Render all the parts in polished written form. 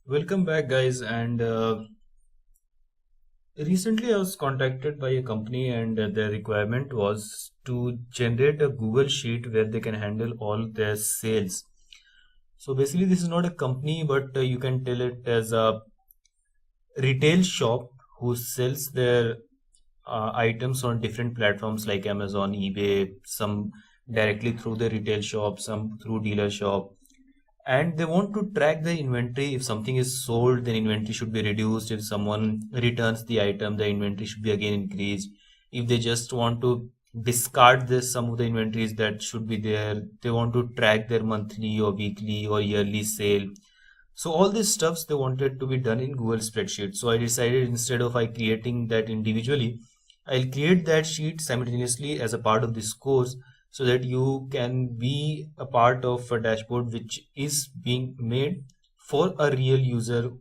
Welcome back, guys. And recently, I was contacted by a company, and their requirement was to generate a Google Sheet where they can handle all their sales. So basically, this is not a company, but you can tell it as a retail shop who sells their items on different platforms like Amazon, eBay, some directly through the retail shop, some through dealer shop, and they want to track the inventory. If something is sold, then inventory should be reduced. If someone returns the item, the inventory should be again increased. If they just want to discard this, some of the inventories that should be there, they want to track their monthly or weekly or yearly sale. So all these stuffs they wanted to be done in Google Spreadsheet. So I decided, instead of I creating that individually, I'll create that sheet simultaneously as a part of this course, so that you can be a part of a dashboard which is being made for a real user,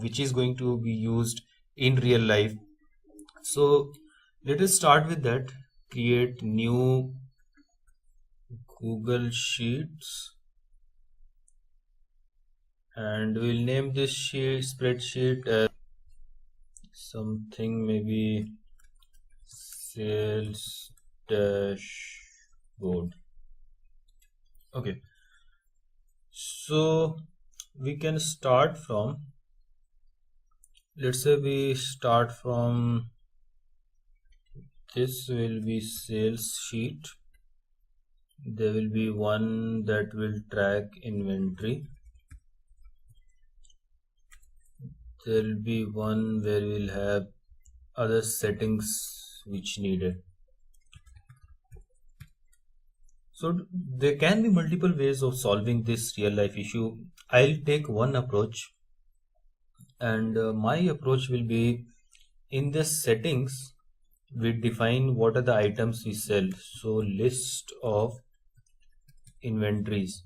which is going to be used in real life. So let us start with that. Create new Google Sheets, and we'll name this spreadsheet as something, maybe sales dashboard. Okay, so we can start from, let's say we start from, this will be sales sheet. There will be one that will track inventory. There will be one where we'll have other settings which needed. So there can be multiple ways of solving this real life issue. I'll take one approach, and my approach will be, in the settings we define what are the items we sell. So list of inventories,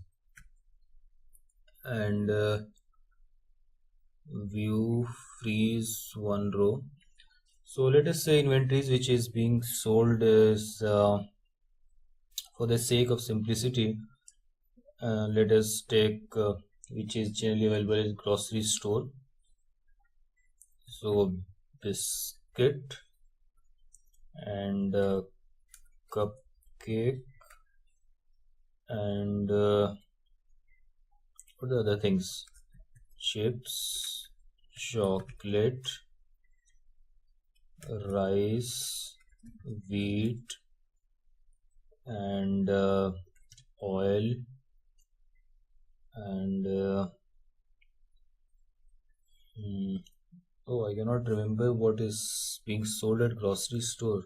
and view freeze one row. So let us say inventories which is being sold is, for the sake of simplicity, let us take which is generally available in grocery store. So biscuit and cupcake and what are the other things? Chips, chocolate, rice, wheat, and oil, and oh, I cannot remember what is being sold at grocery store.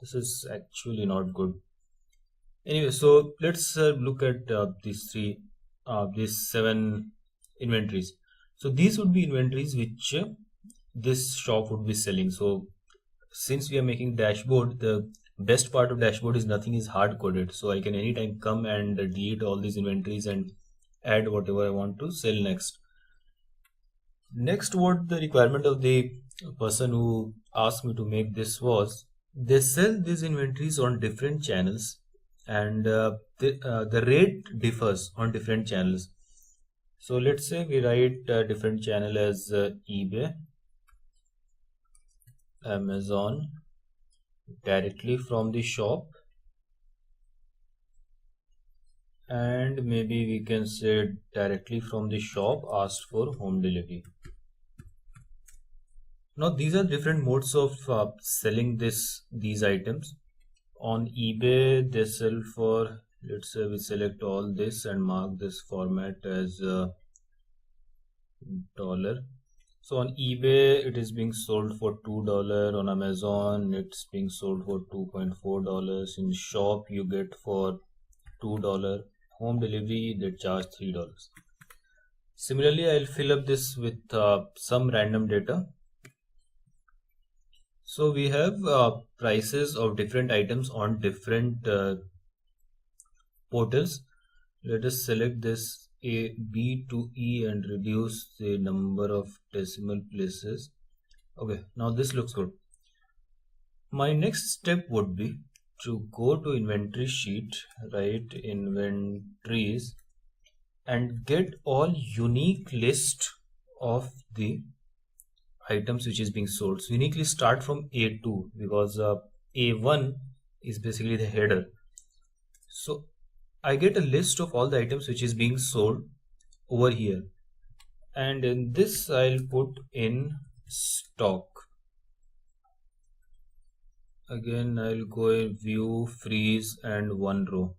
This is actually not good. Anyway, so let's look at these seven inventories. So these would be inventories which this shop would be selling. So since we are making dashboard, the best part of dashboard is nothing is hard coded. So I can anytime come and delete all these inventories and add whatever I want to sell next. Next, what the requirement of the person who asked me to make this was, they sell these inventories on different channels, and the rate differs on different channels. So let's say we write a different channel as eBay, Amazon, directly from the shop, and maybe we can say directly from the shop asked for home delivery. Now these are different modes of selling these items. On eBay they sell for, let's say we select all this and mark this format as dollar. So on eBay it is being sold for $2. On Amazon it's being sold for $2.4. In shop you get for $2. Home delivery they charge $3. Similarly, I'll fill up this with some random data. So we have prices of different items on different portals. Let us select this A, B to E and reduce the number of decimal places. Okay, now this looks good. My next step would be to go to inventory sheet, write inventories, and get all unique list of the items which is being sold. So uniquely start from A2 because A1 is basically the header. So I get a list of all the items which is being sold over here, and in this I'll put in stock. Again I'll go in view, freeze, and one row.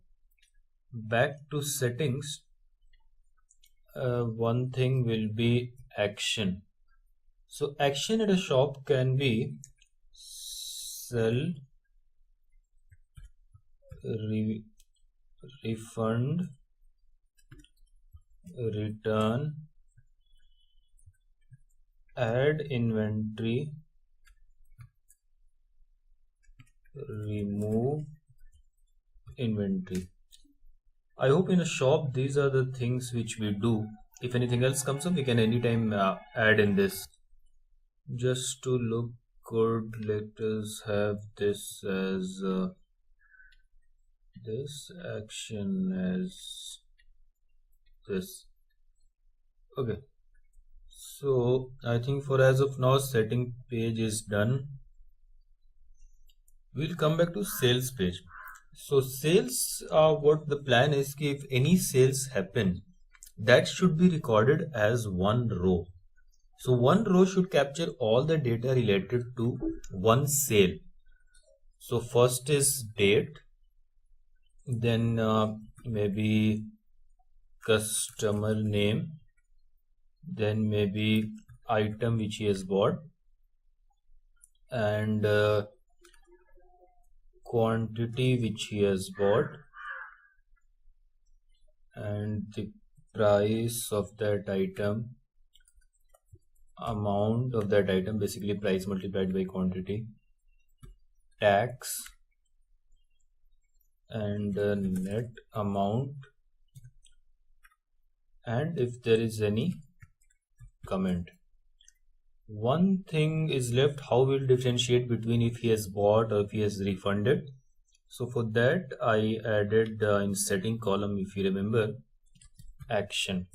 Back to settings, one thing will be action. So action at a shop can be sell, refund, return, add inventory, remove inventory. I hope in a shop these are the things which we do. If anything else comes up, we can anytime add in this. Just to look good, let us have this as this action as this. Okay, so I think for as of now setting page is done. We'll come back to sales page. So sales, what the plan is, if any sales happen, that should be recorded as one row. So one row should capture all the data related to one sale. So first is date, then maybe customer name, then maybe item which he has bought, and quantity which he has bought, and the price of that item, amount of that item, basically price multiplied by quantity, tax, and net amount, and if there is any comment. One thing is left, how we'll differentiate between if he has bought or if he has refunded. So for that I added in setting column, if you remember, action.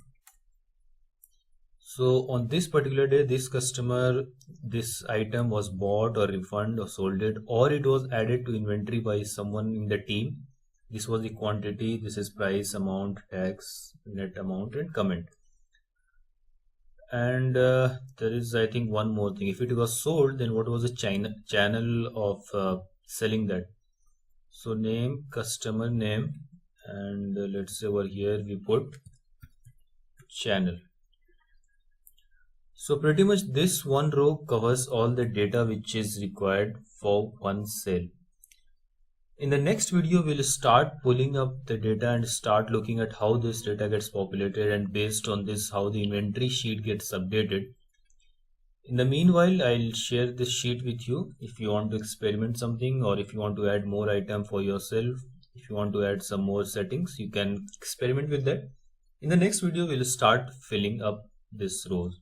So on this particular day, this customer, this item was bought or refunded or sold it, or it was added to inventory by someone in the team. This was the quantity, this is price, amount, tax, net amount, and comment. And there is, I think, one more thing. If it was sold, then what was the channel of selling that? So name, customer name, and let's say over here we put channel. So pretty much this one row covers all the data which is required for one sale. In the next video, we'll start pulling up the data and start looking at how this data gets populated, and based on this, how the inventory sheet gets updated. In the meanwhile, I'll share this sheet with you if you want to experiment something, or if you want to add more item for yourself, if you want to add some more settings, you can experiment with that. In the next video, we'll start filling up this rows.